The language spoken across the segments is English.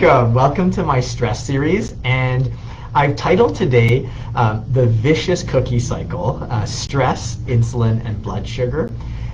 Welcome to my stress series, and I've titled today The Vicious Cookie Cycle, Stress, Insulin, and Blood Sugar.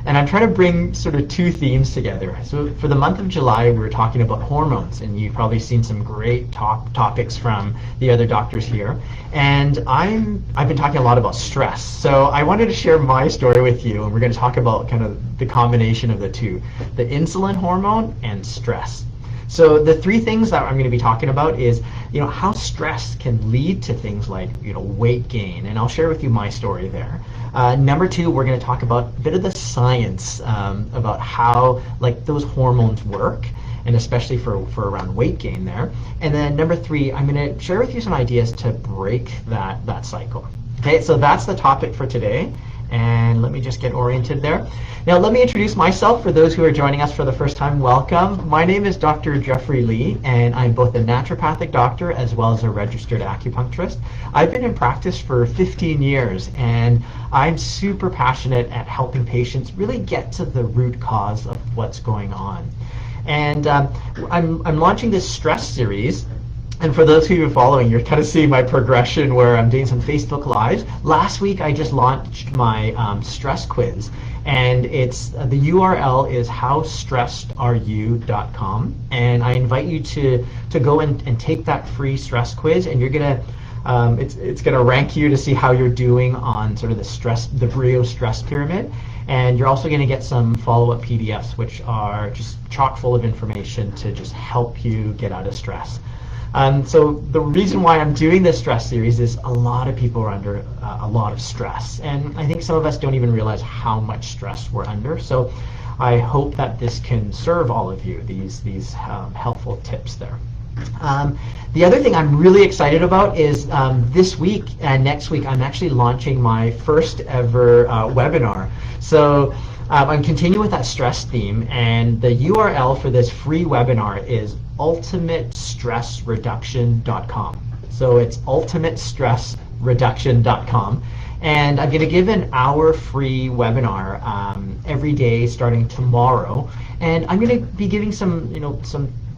And I'm trying to bring sort of two themes together. So for the month of July, we were talking about hormones, and you've probably seen some great topics from the other doctors here. And I've been talking a lot about stress. So I wanted to share my story with you, and we're going to talk about kind of the combination of the two, the insulin hormone and stress. So the three things that I'm going to be talking about is, how stress can lead to things like, weight gain, and I'll share with you my story there. Number two, we're going to talk about a bit of the science about how those hormones work, and especially for around weight gain there. And then number three, I'm going to share with you some ideas to break that cycle. Okay, so that's the topic for today. And let me just get oriented there. Now let me introduce myself for those who are joining us for the first time. Welcome. My name is Dr. Jeffrey Lee, and I'm both a naturopathic doctor as well as a registered acupuncturist. I've been in practice for 15 years, and I'm super passionate at helping patients really get to the root cause of what's going on. And I'm launching this stress series. And for those of you following, you're kind of seeing my progression where I'm doing some Facebook Lives. Last week, I just launched my stress quiz, and the URL is howstressedareyou.com, and I invite you to go and take that free stress quiz, and you're gonna it's gonna rank you to see how you're doing on sort of the Brio stress pyramid, and you're also gonna get some follow-up PDFs, which are just chock full of information to just help you get out of stress. So the reason why I'm doing this stress series is a lot of people are under a lot of stress, and I think some of us don't even realize how much stress we're under. So I hope that this can serve all of you, these helpful tips there. The other thing I'm really excited about is this week and next week I'm actually launching my first ever webinar. So I'm continuing with that stress theme, and the URL for this free webinar is ultimatestressreduction.com. So it's ultimatestressreduction.com, and I'm going to give an hour free webinar every day starting tomorrow, and I'm going to be giving some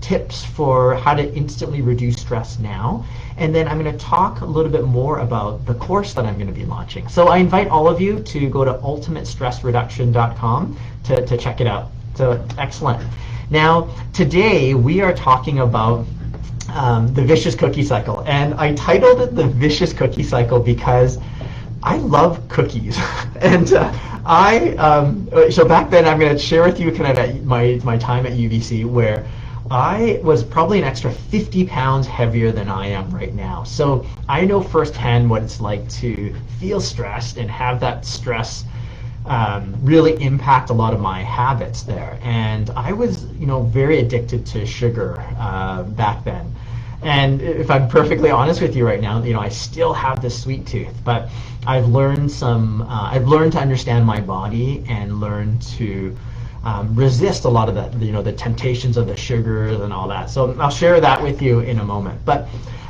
tips for how to instantly reduce stress now, and then I'm going to talk a little bit more about the course that I'm going to be launching. So I invite all of you to go to ultimatestressreduction.com to check it out. So excellent. Now today we are talking about the vicious cookie cycle, and I titled it the vicious cookie cycle because I love cookies. And so back then, I'm going to share with you kind of my time at UBC, where I was probably an extra 50 pounds heavier than I am right now. So I know firsthand what it's like to feel stressed and have that stress really impact a lot of my habits there. And I was, very addicted to sugar back then. And if I'm perfectly honest with you right now, I still have this sweet tooth, but I've learned to understand my body and learn to resist a lot of the temptations of the sugars and all that. So I'll share that with you in a moment. But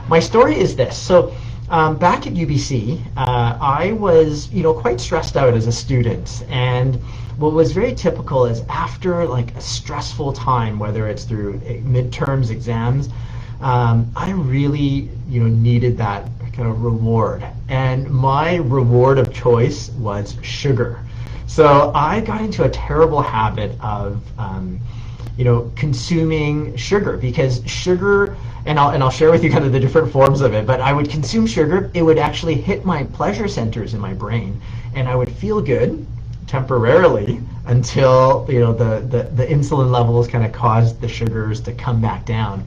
my story is this. So back at UBC, I was, quite stressed out as a student, and what was very typical is after a stressful time, whether it's through midterms, exams, I really, needed that kind of reward, and my reward of choice was sugar. So I got into a terrible habit of, consuming sugar, because sugar, and I'll share with you kind of the different forms of it, but I would consume sugar, it would actually hit my pleasure centers in my brain, and I would feel good temporarily until, the insulin levels kind of caused the sugars to come back down.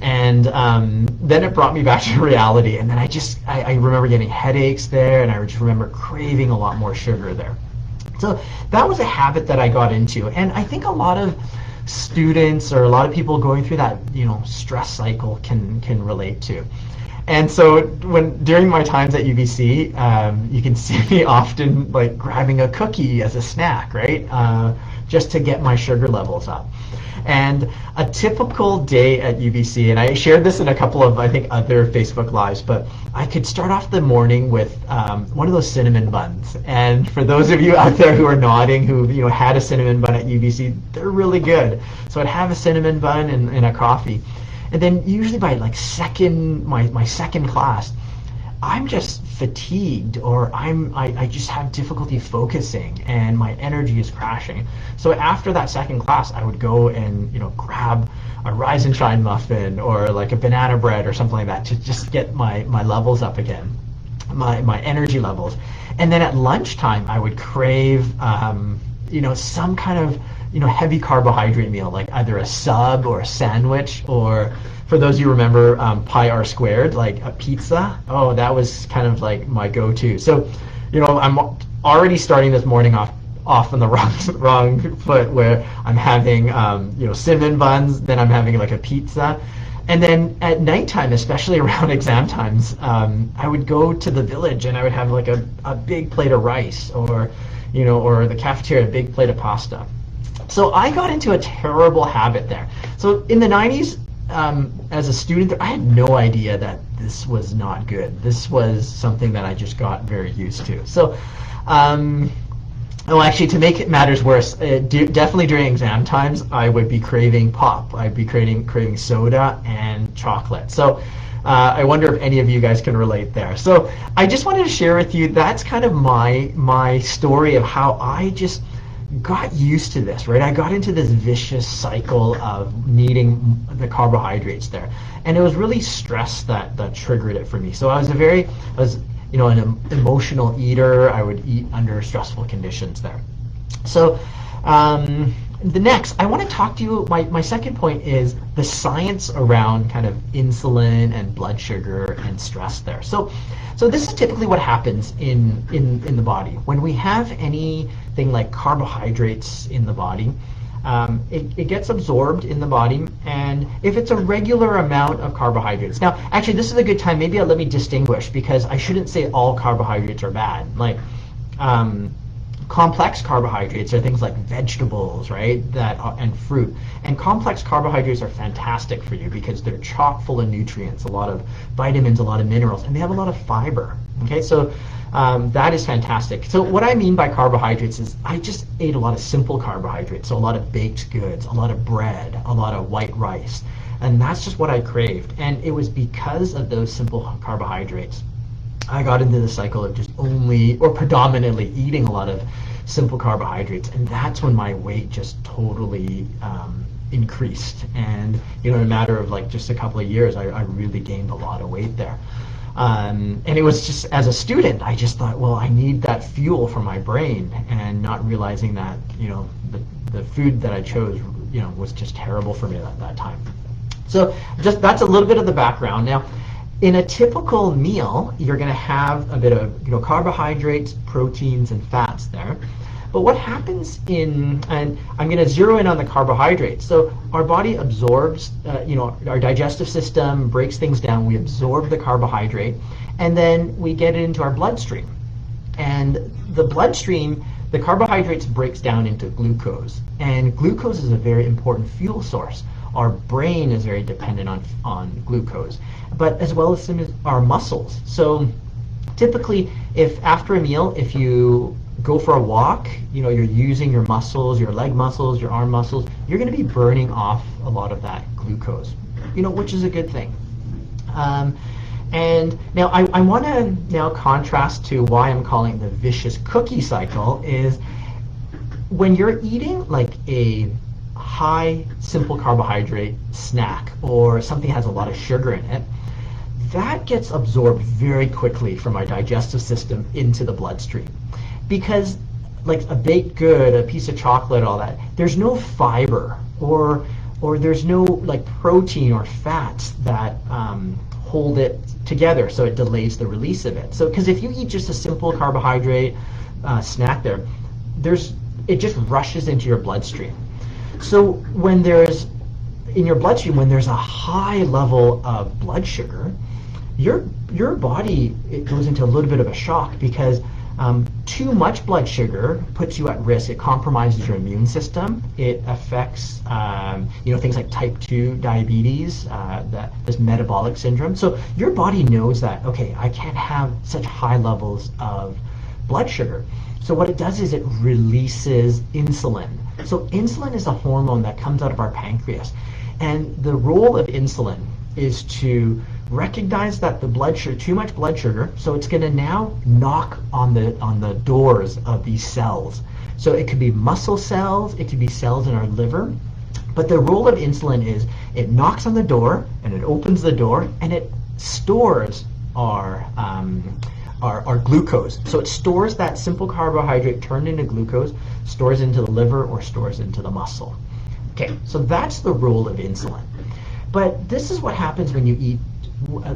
And then it brought me back to reality, and then I remember getting headaches there, and I just remember craving a lot more sugar there. So that was a habit that I got into, and I think a lot of students or a lot of people going through that stress cycle can relate to. And so during my times at UBC, you can see me often grabbing a cookie as a snack, right? Just to get my sugar levels up. And a typical day at UBC, and I shared this in a couple of, I think, other Facebook Lives, but I could start off the morning with one of those cinnamon buns. And for those of you out there who are nodding, who had a cinnamon bun at UBC, they're really good. So I'd have a cinnamon bun and a coffee. And then usually by like my second class, I'm just fatigued, or I just have difficulty focusing and my energy is crashing. So after that second class, I would go and grab a Rise and Shine muffin or like a banana bread or something like that to just get my levels up again, my energy levels. And then at lunchtime, I would crave some kind of heavy carbohydrate meal, like either a sub or a sandwich, or for those of you who remember pi r squared, like a pizza. Oh, that was kind of like my go-to. So, I'm already starting this morning off on the wrong foot, where I'm having cinnamon buns, then I'm having like a pizza. And then at nighttime, especially around exam times, I would go to the village and I would have like a big plate of rice, or the cafeteria, a big plate of pasta. So I got into a terrible habit there. So in the 90s, as a student, I had no idea that this was not good. This was something that I just got very used to. So, actually, to make matters worse, definitely during exam times, I would be craving pop. I'd be craving soda and chocolate. So I wonder if any of you guys can relate there. So I just wanted to share with you, that's kind of my story of how I just got used to this, right? I got into this vicious cycle of needing the carbohydrates there, and it was really stress that triggered it for me. So I was an emotional eater. I would eat under stressful conditions there. So the next, I want to talk to you, my second point is the science around kind of insulin and blood sugar and stress there. So this is typically what happens in the body. When we have anything like carbohydrates in the body, it gets absorbed in the body, and if it's a regular amount of carbohydrates. Now, actually, this is a good time, maybe let me distinguish, because I shouldn't say all carbohydrates are bad. Like, complex carbohydrates are things like vegetables, right, and fruit. And complex carbohydrates are fantastic for you because they're chock full of nutrients, a lot of vitamins, a lot of minerals, and they have a lot of fiber. Okay, so that is fantastic. So what I mean by carbohydrates is I just ate a lot of simple carbohydrates, so a lot of baked goods, a lot of bread, a lot of white rice, and that's just what I craved. And it was because of those simple carbohydrates I got into the cycle of just only or predominantly eating a lot of simple carbohydrates, and that's when my weight just totally increased. And in a matter of like just a couple of years, I really gained a lot of weight there. And it was just, as a student, I just thought, well, I need that fuel for my brain, and not realizing that the food that I chose was just terrible for me at that time. So just that's a little bit of the background. Now, in a typical meal, you're going to have a bit of carbohydrates, proteins, and fats there. But what happens and I'm going to zero in on the carbohydrates. So our body absorbs, our digestive system breaks things down. We absorb the carbohydrate, and then we get it into our bloodstream. And the bloodstream, the carbohydrates breaks down into glucose. And glucose is a very important fuel source. Our brain is very dependent on glucose, but as well as our muscles. So typically, if after a meal, if you go for a walk, you're using your muscles, your leg muscles, your arm muscles, you're going to be burning off a lot of that glucose, which is a good thing. And now I want to now contrast to why I'm calling it the vicious cookie cycle is when you're eating like a high simple carbohydrate snack or something that has a lot of sugar in it, that gets absorbed very quickly from our digestive system into the bloodstream. Because like a baked good, a piece of chocolate, all that, there's no fiber or there's no like protein or fats that hold it together, so it delays the release of it. So because if you eat just a simple carbohydrate snack there, it just rushes into your bloodstream. So when there's in your bloodstream, when there's a high level of blood sugar, your body, it goes into a little bit of a shock because too much blood sugar puts you at risk. It compromises your immune system. It affects things like type 2 diabetes, this metabolic syndrome. So your body knows that, okay, I can't have such high levels of blood sugar. So what it does is it releases insulin. So insulin is a hormone that comes out of our pancreas. And the role of insulin is to recognize that the blood sugar, too much blood sugar, so it's going to now knock on the doors of these cells. So it could be muscle cells, it could be cells in our liver, but the role of insulin is it knocks on the door and it opens the door and it stores our glucose. So it stores that simple carbohydrate turned into glucose, stores into the liver or stores into the muscle. Okay, so that's the role of insulin. But this is what happens when you eat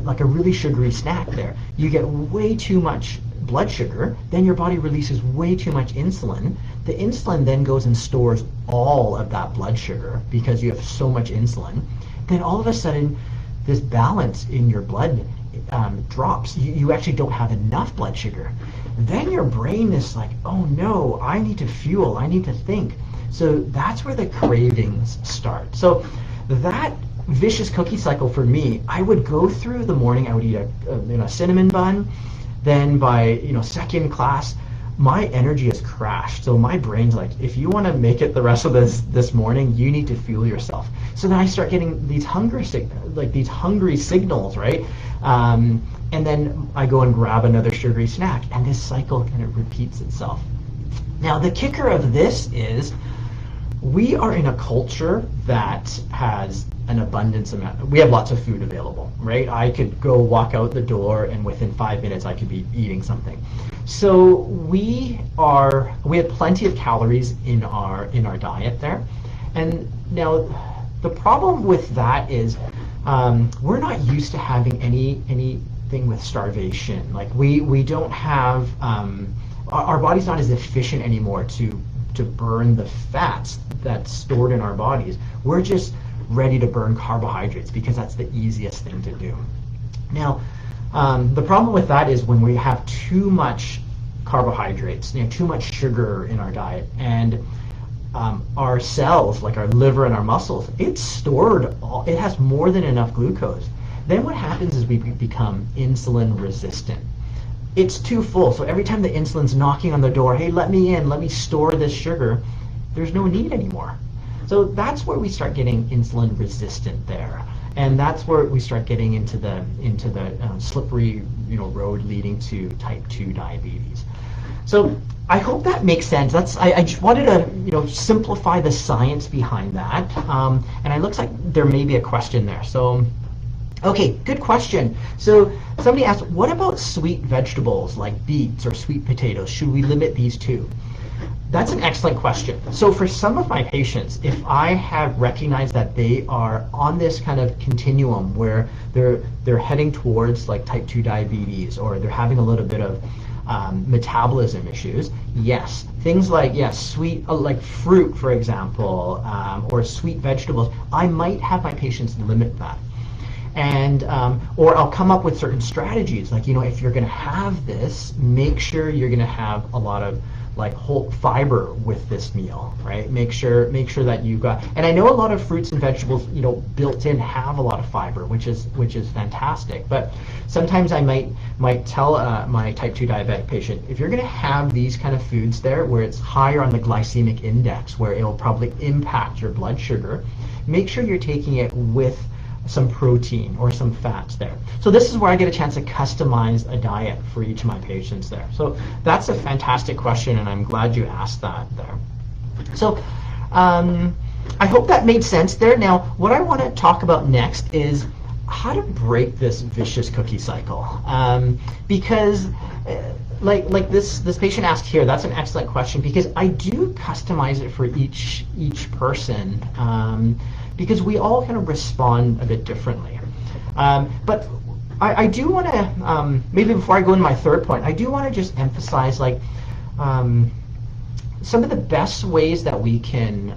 like a really sugary snack there. You get way too much blood sugar, then your body releases way too much insulin. The insulin then goes and stores all of that blood sugar because you have so much insulin. Then all of a sudden, this balance in your blood drops. You actually don't have enough blood sugar. Then your brain is like, oh no, I need to fuel, I need to think. So that's where the cravings start. So that vicious cookie cycle for me, I would go through the morning, I would eat a cinnamon bun, then by second class, my energy has crashed. So my brain's like, if you want to make it the rest of this morning, you need to fuel yourself. So then I start getting these hungry signals, right? And then I go and grab another sugary snack, and this cycle kind of repeats itself. Now the kicker of this is we are in a culture that has an abundance amount. We have lots of food available, right? I could go walk out the door and within 5 minutes I could be eating something. So we have plenty of calories in our diet there. And now the problem with that is we're not used to having anything with starvation. Like we don't have our body's not as efficient anymore to burn the fats that's stored in our bodies. We're just ready to burn carbohydrates because that's the easiest thing to do. Now, the problem with that is when we have too much carbohydrates, too much sugar in our diet, and our cells, like our liver and our muscles, it has more than enough glucose. Then what happens is we become insulin resistant. It's too full, so every time the insulin's knocking on the door, hey, let me in, let me store this sugar, there's no need anymore. So that's where we start getting insulin resistant there, and that's where we start getting into the slippery road leading to type 2 diabetes. So I hope that makes sense. I just wanted to simplify the science behind that, and it looks like there may be a question there. So. Okay, good question. So somebody asked, what about sweet vegetables like beets or sweet potatoes? Should we limit these too? That's an excellent question. So for some of my patients, if I have recognized that they are on this kind of continuum where they're heading towards like type 2 diabetes, or they're having a little bit of metabolism issues, yes, things like sweet like fruit, for example, or sweet vegetables, I might have my patients limit that. And or I'll come up with certain strategies, like if you're going to have this, make sure you're going to have a lot of like whole fiber with this meal, right? Make sure that you've got, and I know a lot of fruits and vegetables built in have a lot of fiber, which is fantastic. But sometimes I might tell my type 2 diabetic patient, if you're going to have these kind of foods there where it's higher on the glycemic index, where it'll probably impact your blood sugar, make sure you're taking it with some protein or some fats there. So this is where I get a chance to customize a diet for each of my patients there. So that's a fantastic question, and I'm glad you asked that there. So I hope that made sense there. Now, what I want to talk about next is how to break this vicious cookie cycle. Because like this patient asked here, that's an excellent question, because I do customize it for each person. Because we all kind of respond a bit differently. But I do want to, maybe before I go into my third point, I do want to just emphasize some of the best ways that we can,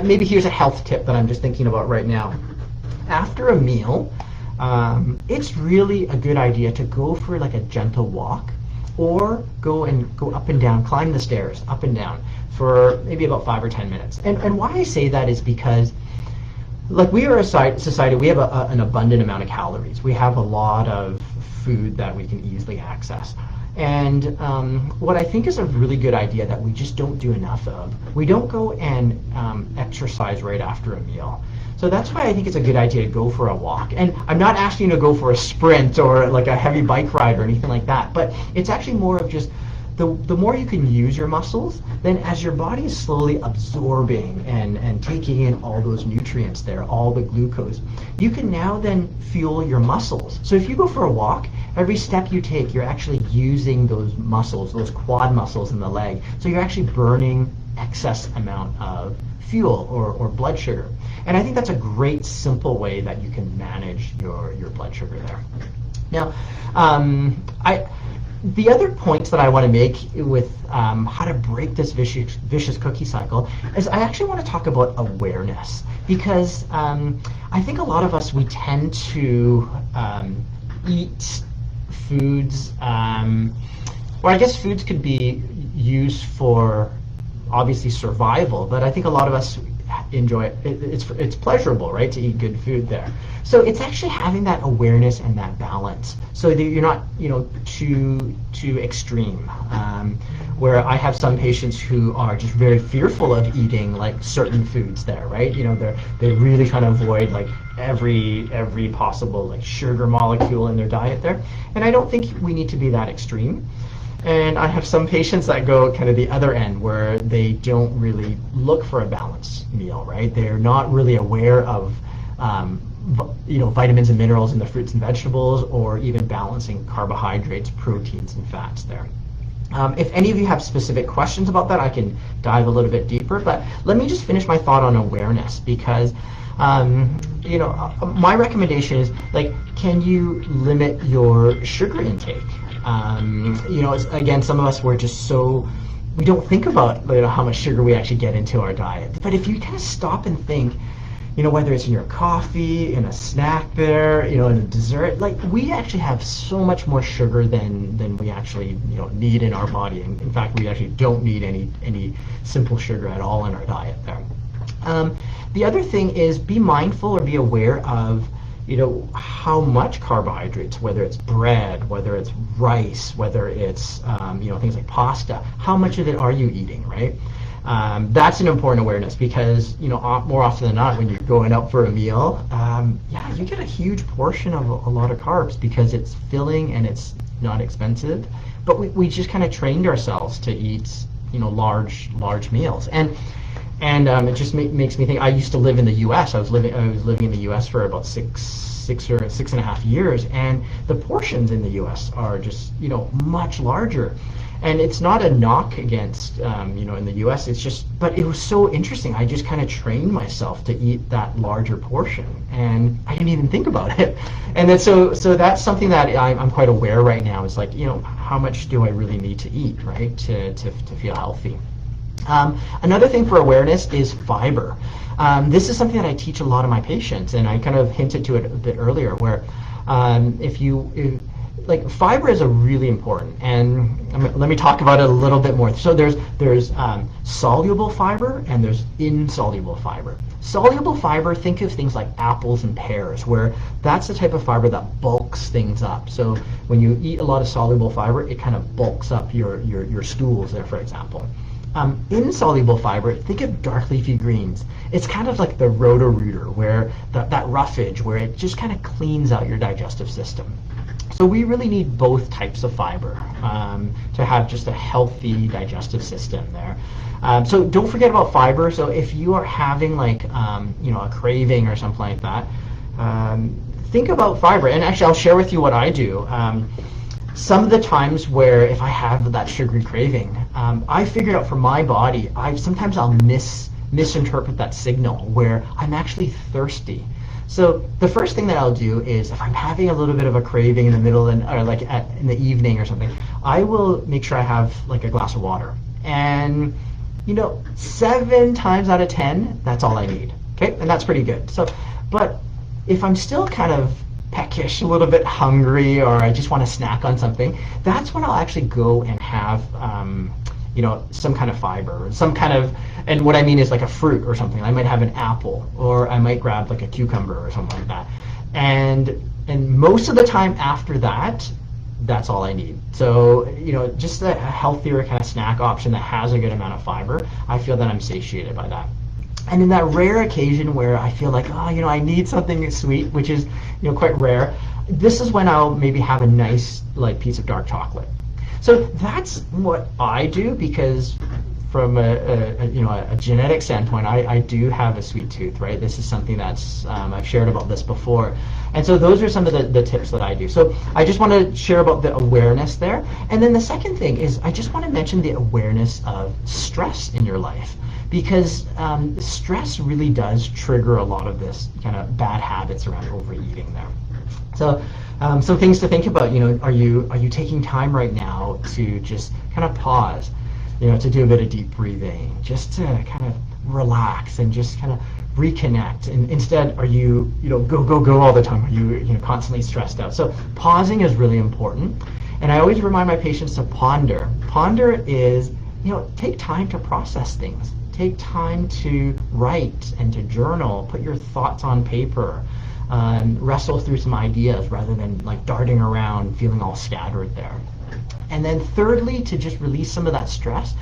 maybe here's a health tip that I'm just thinking about right now. After a meal, it's really a good idea to go for like a gentle walk, or go up and down, climb the stairs up and down for maybe about 5 or 10 minutes. And why I say that is because like we are a society, we have an abundant amount of calories. We have a lot of food that we can easily access. And what I think is a really good idea that we just don't do enough of, we don't go and exercise right after a meal. So that's why I think it's a good idea to go for a walk. And I'm not asking you to go for a sprint or like a heavy bike ride or anything like that, but it's actually more of just the more you can use your muscles, then as your body is slowly absorbing and taking in all those nutrients there, all the glucose, you can now then fuel your muscles. So if you go for a walk, every step you take, you're actually using those muscles, those quad muscles in the leg. So you're actually burning excess amount of fuel or blood sugar. And I think that's a great simple way that you can manage your blood sugar there. Now, the other points that I want to make with how to break this vicious cookie cycle is I actually want to talk about awareness, because I think a lot of us, we tend to eat foods, or I guess foods could be used for obviously survival, but I think a lot of us enjoy it. It's pleasurable, right, to eat good food there. So it's actually having that awareness and that balance, so that you're not, too extreme. Where I have some patients who are just very fearful of eating like certain foods there, right? They're really trying to avoid like every possible like sugar molecule in their diet there, and I don't think we need to be that extreme. And I have some patients that go kind of the other end, where they don't really look for a balanced meal, right? They're not really aware of, vitamins and minerals in the fruits and vegetables, or even balancing carbohydrates, proteins, and fats there. If any of you have specific questions about that, I can dive a little bit deeper, but let me just finish my thought on awareness, because my recommendation is, like, can you limit your sugar intake? Again, some of us, we don't think about how much sugar we actually get into our diet. But if you kind of stop and think, whether it's in your coffee, in a snack there, in a dessert, like, we actually have so much more sugar than we actually need in our body. And in fact, we actually don't need any simple sugar at all in our diet there. The other thing is, be mindful or be aware of how much carbohydrates, whether it's bread, whether it's rice, whether it's things like pasta, how much of it are you eating, right? That's an important awareness, because more often than not, when you're going out for a meal, you get a huge portion of a lot of carbs, because it's filling and it's not expensive. But we just kind of trained ourselves to eat large meals, and it just makes me think. I used to live in the U.S. I was living in the U.S. for about six or 6.5 years, and the portions in the U.S. are just much larger. And it's not a knock against in the U.S. It's just, but it was so interesting. I just kind of trained myself to eat that larger portion, and I didn't even think about it. And then so that's something that I'm quite aware right now. Is like, how much do I really need to eat, right, to feel healthy? Another thing for awareness is fiber. This is something that I teach a lot of my patients, and I kind of hinted to it a bit earlier, where fiber is a really important, and let me talk about it a little bit more. So there's soluble fiber and there's insoluble fiber. Soluble fiber, think of things like apples and pears, where that's the type of fiber that bulks things up. So when you eat a lot of soluble fiber, it kind of bulks up your stools there, for example. Insoluble fiber, think of dark leafy greens. It's kind of like the Roto-Rooter, where that roughage, where it just kind of cleans out your digestive system. So we really need both types of fiber to have just a healthy digestive system there. So don't forget about fiber. So if you are having a craving or something like that, think about fiber. And actually, I'll share with you what I do. Some of the times where if I have that sugary craving, I figured out for my body, sometimes I'll misinterpret that signal where I'm actually thirsty. So the first thing that I'll do is, if I'm having a little bit of a craving in the middle in the evening or something, I will make sure I have like a glass of water. And 7 times out of 10, that's all I need. Okay, and that's pretty good. So, but if I'm still kind of peckish, a little bit hungry, or I just want to snack on something, that's when I'll actually go and have some kind of fiber, and what I mean is like a fruit or something. I might have an apple, or I might grab like a cucumber or something like that. And most of the time after that, that's all I need. So, just a healthier kind of snack option that has a good amount of fiber, I feel that I'm satiated by that. And in that rare occasion where I feel like, I need something sweet, which is, quite rare, this is when I'll maybe have a nice piece of dark chocolate. So that's what I do, because from a genetic standpoint, I do have a sweet tooth, right? This is something that's, I've shared about this before. And so those are some of the tips that I do. So I just want to share about the awareness there. And then the second thing is I just want to mention the awareness of stress in your life, because stress really does trigger a lot of this kind of bad habits around overeating there. So some things to think about, are you taking time right now to just kind of pause, to do a bit of deep breathing, just to kind of relax and just kind of reconnect? And instead, are you, go all the time? Are you, constantly stressed out? So pausing is really important. And I always remind my patients to ponder. Ponder is, take time to process things. Take time to write and to journal. Put your thoughts on paper. Wrestle through some ideas rather than darting around feeling all scattered there. And then thirdly, to just release some of that stress,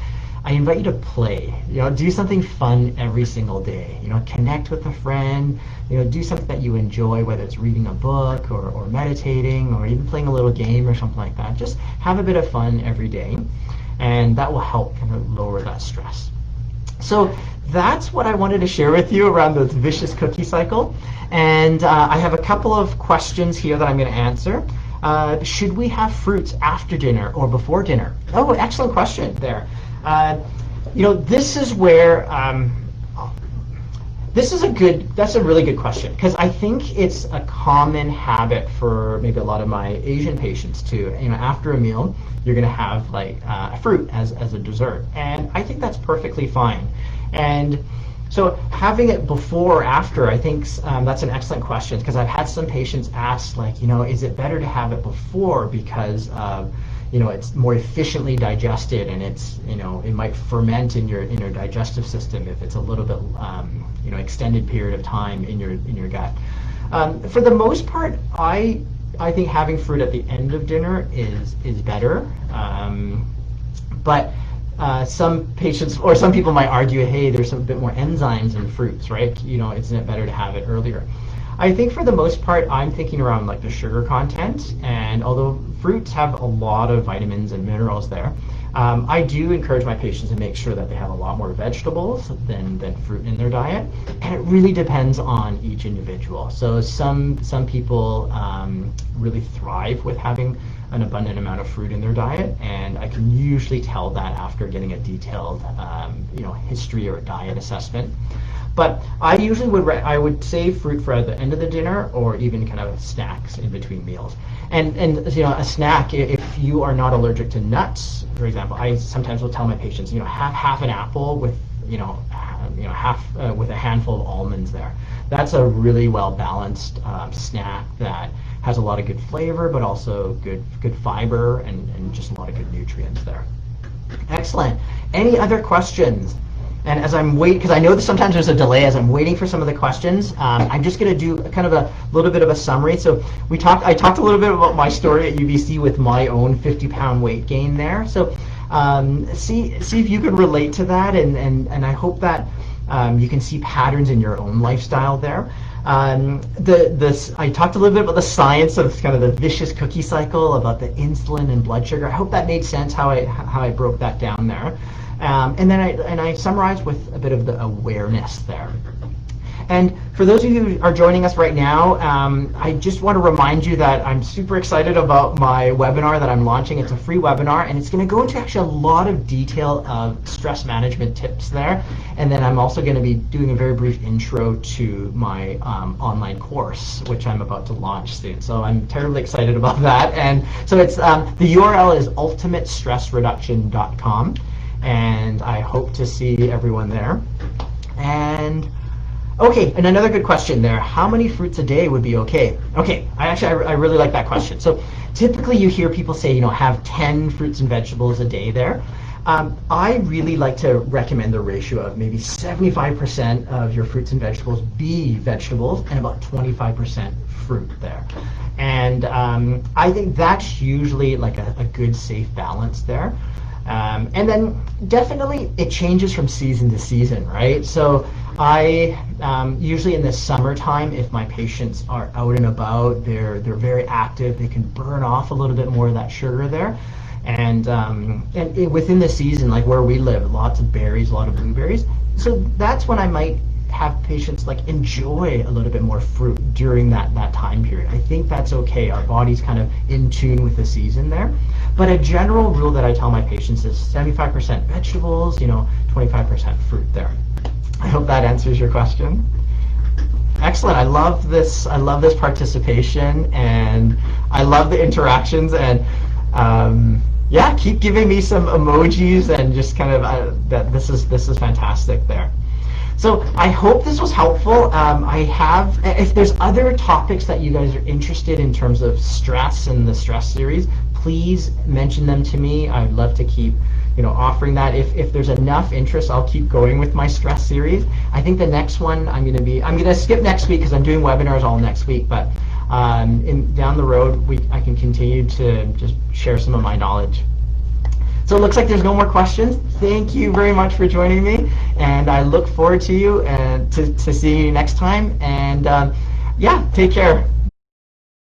I invite you to play. Do something fun every single day. Connect with a friend. Do something that you enjoy, whether it's reading a book or meditating or even playing a little game or something like that. Just have a bit of fun every day, and that will help kind of lower that stress. So that's what I wanted to share with you around this vicious cookie cycle. And I have a couple of questions here that I'm going to answer. Should we have fruits after dinner or before dinner? Oh, excellent question there. This is where, that's a really good question, because I think it's a common habit for maybe a lot of my Asian patients too. After a meal, you're going to have a fruit as a dessert. And I think that's perfectly fine. And so having it before or after, I think that's an excellent question, because I've had some patients ask, is it better to have it before because it's more efficiently digested, and it's, it might ferment in your digestive system if it's a little bit, extended period of time in your gut. For the most part, I think having fruit at the end of dinner is better. But some patients or some people might argue, hey, there's a bit more enzymes in fruits, right? Isn't it better to have it earlier? I think for the most part, I'm thinking around the sugar content, and although fruits have a lot of vitamins and minerals there, I do encourage my patients to make sure that they have a lot more vegetables than fruit in their diet, and it really depends on each individual. So some people really thrive with having an abundant amount of fruit in their diet, and I can usually tell that after getting a detailed history or diet assessment. But I usually would save fruit for the end of the dinner, or even kind of snacks in between meals. And a snack, if you are not allergic to nuts, for example, I sometimes will tell my patients, have half an apple with half with a handful of almonds there. That's a really well balanced snack that has a lot of good flavor, but also good fiber and just a lot of good nutrients there. Excellent. Any other questions? And as I'm waiting, because I know that sometimes there's a delay as I'm waiting for some of the questions, I'm just going to do kind of a little bit of a summary. So I talked a little bit about my story at UBC with my own 50-pound weight gain there. So see if you can relate to that, and I hope that you can see patterns in your own lifestyle there. I talked a little bit about the science of kind of the vicious cookie cycle, about the insulin and blood sugar. I hope that made sense how I broke that down there. And then I summarized with a bit of the awareness there. And for those of you who are joining us right now, I just want to remind you that I'm super excited about my webinar that I'm launching. It's a free webinar, and it's going to go into actually a lot of detail of stress management tips there. And then I'm also going to be doing a very brief intro to my online course, which I'm about to launch soon. So I'm terribly excited about that. And so it's the URL is ultimatestressreduction.com, and I hope to see everyone there. And okay, and another good question there. How many fruits a day would be okay? Okay, I really like that question. So typically you hear people say, have 10 fruits and vegetables a day there. I really like to recommend the ratio of maybe 75% of your fruits and vegetables be vegetables and about 25% fruit there. And I think that's usually like a good, safe balance there. And then definitely it changes from season to season, right? So I usually in the summertime, if my patients are out and about, they're very active, they can burn off a little bit more of that sugar there. And within the season, like where we live, lots of berries, a lot of blueberries. So that's when I might have patients like enjoy a little bit more fruit during that time period. I think that's okay. Our body's kind of in tune with the season there. But a general rule that I tell my patients is 75% vegetables, 25% fruit there. I hope that answers your question. Excellent. I love this participation, and I love the interactions, and yeah, keep giving me some emojis, and just kind of that this is fantastic there. So I hope this was helpful. If there's other topics that you guys are interested in terms of stress and the stress series, please mention them to me. I'd love to keep offering that. If there's enough interest, I'll keep going with my stress series. I think the next one I'm gonna skip next week because I'm doing webinars all next week, but down the road I can continue to just share some of my knowledge. So it looks like there's no more questions. Thank you very much for joining me, and I look forward to you and to seeing you next time. And yeah, take care.